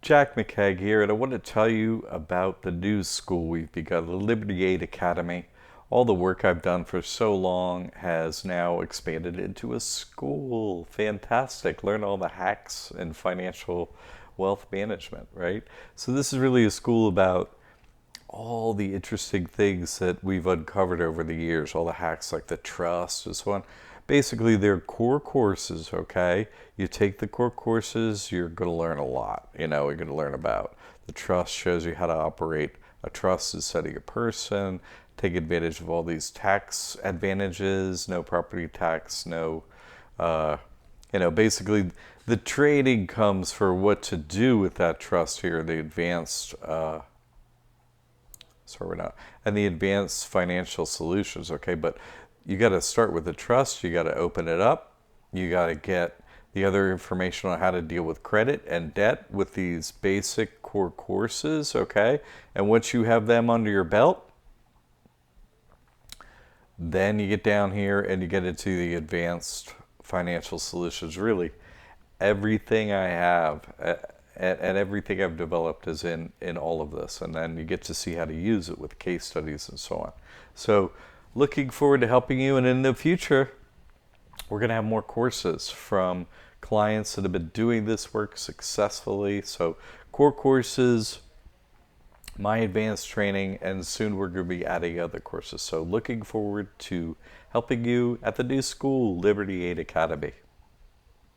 Jack McKeag here, and I want to tell you about the new school we've begun, the Liberty Aid Academy. All the work I've done for so long has now expanded into a school. Fantastic. Learn all the hacks in financial wealth management, right? So, this is really a school about all the interesting things that we've uncovered over the years, all the hacks like the trust and so on. Basically, they're core courses, okay? You take the core courses, you're going to learn a lot. You're going to learn about the trust, shows you how to operate a trust is setting a person, take advantage of all these tax advantages, no property tax, no, basically the training comes for what to do with that trust here, the advanced sorry, we're not. And the advanced financial solutions, okay? But you got to start with the trust. You got to open it up. You got to get the other information on how to deal with credit and debt with these basic core courses, okay? And once you have them under your belt, then you get down here and you get into the advanced financial solutions. Really, everything I have and everything I've developed is in all of this. And then you get to see how to use it with case studies and so on. So, looking forward to helping you. And in the future, we're going to have more courses from clients that have been doing this work successfully. So, core courses, my advanced training, and soon we're going to be adding other courses. So, looking forward to helping you at the new school, Liberty Aid Academy.